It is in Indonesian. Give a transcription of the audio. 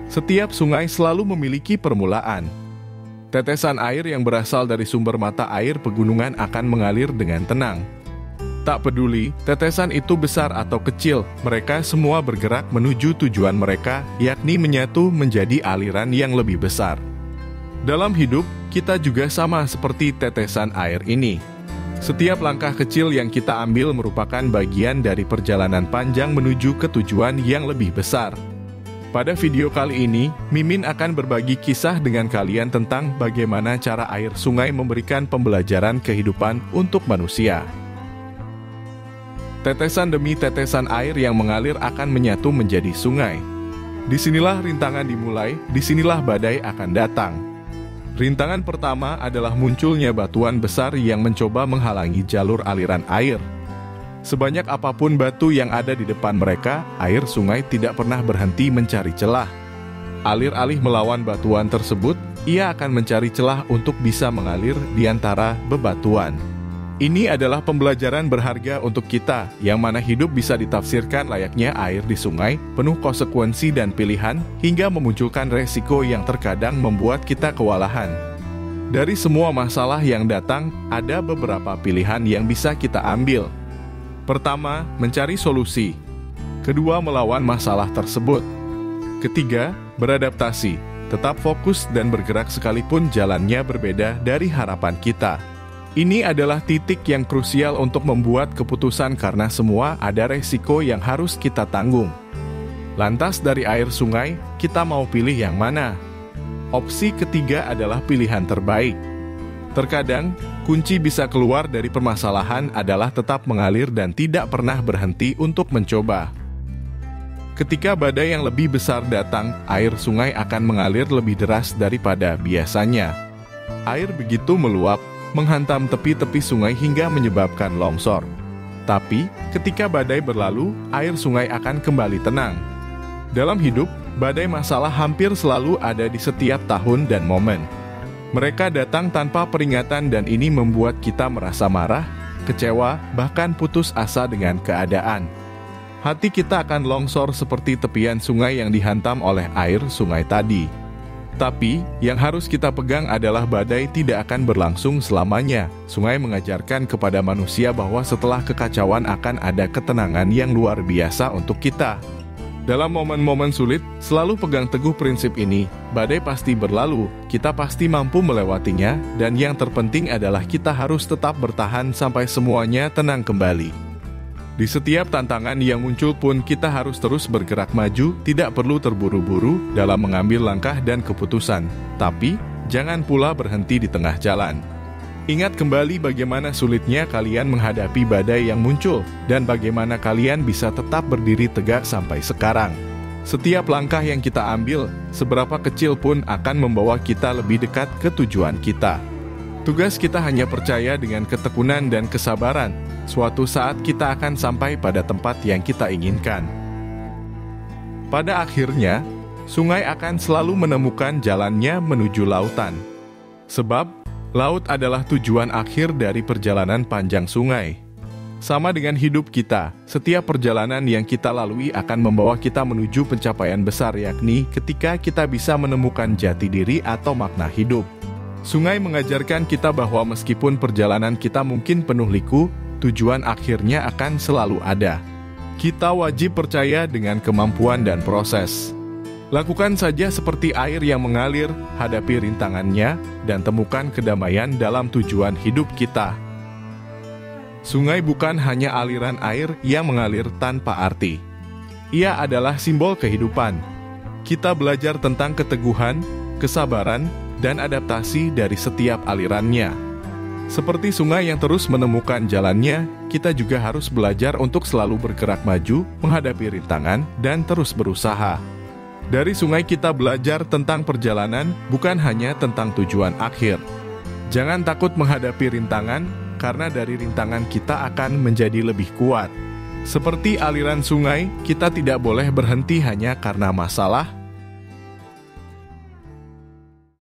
Setiap sungai selalu memiliki permulaan. Tetesan air yang berasal dari sumber mata air pegunungan akan mengalir dengan tenang. Tak peduli tetesan itu besar atau kecil, mereka semua bergerak menuju tujuan mereka, yakni menyatu menjadi aliran yang lebih besar. Dalam hidup, kita juga sama seperti tetesan air ini. Setiap langkah kecil yang kita ambil merupakan bagian dari perjalanan panjang menuju ke tujuan yang lebih besar. Pada video kali ini, Mimin akan berbagi kisah dengan kalian tentang bagaimana cara air sungai memberikan pembelajaran kehidupan untuk manusia. Tetesan demi tetesan air yang mengalir akan menyatu menjadi sungai. Disinilah rintangan dimulai, disinilah badai akan datang. Rintangan pertama adalah munculnya batuan besar yang mencoba menghalangi jalur aliran air. Sebanyak apapun batu yang ada di depan mereka, air sungai tidak pernah berhenti mencari celah. Alih-alih melawan batuan tersebut, ia akan mencari celah untuk bisa mengalir di antara bebatuan. Ini adalah pembelajaran berharga untuk kita, yang mana hidup bisa ditafsirkan layaknya air di sungai, penuh konsekuensi dan pilihan, hingga memunculkan resiko yang terkadang membuat kita kewalahan. Dari semua masalah yang datang, ada beberapa pilihan yang bisa kita ambil. Pertama, mencari solusi. Kedua, melawan masalah tersebut. Ketiga, beradaptasi, tetap fokus dan bergerak sekalipun jalannya berbeda dari harapan kita. Ini adalah titik yang krusial untuk membuat keputusan karena semua ada resiko yang harus kita tanggung. Lantas dari air sungai, kita mau pilih yang mana? Opsi ketiga adalah pilihan terbaik. Terkadang, kunci bisa keluar dari permasalahan adalah tetap mengalir dan tidak pernah berhenti untuk mencoba. Ketika badai yang lebih besar datang, air sungai akan mengalir lebih deras daripada biasanya. Air begitu meluap, menghantam tepi-tepi sungai hingga menyebabkan longsor. Tapi, ketika badai berlalu, air sungai akan kembali tenang. Dalam hidup, badai masalah hampir selalu ada di setiap tahun dan momen. Mereka datang tanpa peringatan dan ini membuat kita merasa marah, kecewa, bahkan putus asa dengan keadaan. Hati kita akan longsor seperti tepian sungai yang dihantam oleh air sungai tadi. Tapi, yang harus kita pegang adalah badai tidak akan berlangsung selamanya. Sungai mengajarkan kepada manusia bahwa setelah kekacauan akan ada ketenangan yang luar biasa untuk kita. Dalam momen-momen sulit, selalu pegang teguh prinsip ini. Badai pasti berlalu, kita pasti mampu melewatinya, dan yang terpenting adalah kita harus tetap bertahan sampai semuanya tenang kembali. Di setiap tantangan yang muncul pun kita harus terus bergerak maju, tidak perlu terburu-buru dalam mengambil langkah dan keputusan. Tapi, jangan pula berhenti di tengah jalan. Ingat kembali bagaimana sulitnya kalian menghadapi badai yang muncul, dan bagaimana kalian bisa tetap berdiri tegak sampai sekarang. Setiap langkah yang kita ambil, seberapa kecil pun akan membawa kita lebih dekat ke tujuan kita. Tugas kita hanya percaya dengan ketekunan dan kesabaran. Suatu saat kita akan sampai pada tempat yang kita inginkan. Pada akhirnya, sungai akan selalu menemukan jalannya menuju lautan. Sebab, laut adalah tujuan akhir dari perjalanan panjang sungai. Sama dengan hidup kita, setiap perjalanan yang kita lalui akan membawa kita menuju pencapaian besar, yakni ketika kita bisa menemukan jati diri atau makna hidup. Sungai mengajarkan kita bahwa meskipun perjalanan kita mungkin penuh liku, tujuan akhirnya akan selalu ada. Kita wajib percaya dengan kemampuan dan proses. Lakukan saja seperti air yang mengalir, hadapi rintangannya, dan temukan kedamaian dalam tujuan hidup kita. Sungai bukan hanya aliran air yang mengalir tanpa arti. Ia adalah simbol kehidupan. Kita belajar tentang keteguhan, kesabaran, dan adaptasi dari setiap alirannya. Seperti sungai yang terus menemukan jalannya, kita juga harus belajar untuk selalu bergerak maju, menghadapi rintangan, dan terus berusaha. Dari sungai kita belajar tentang perjalanan, bukan hanya tentang tujuan akhir. Jangan takut menghadapi rintangan, karena dari rintangan kita akan menjadi lebih kuat. Seperti aliran sungai, kita tidak boleh berhenti hanya karena masalah,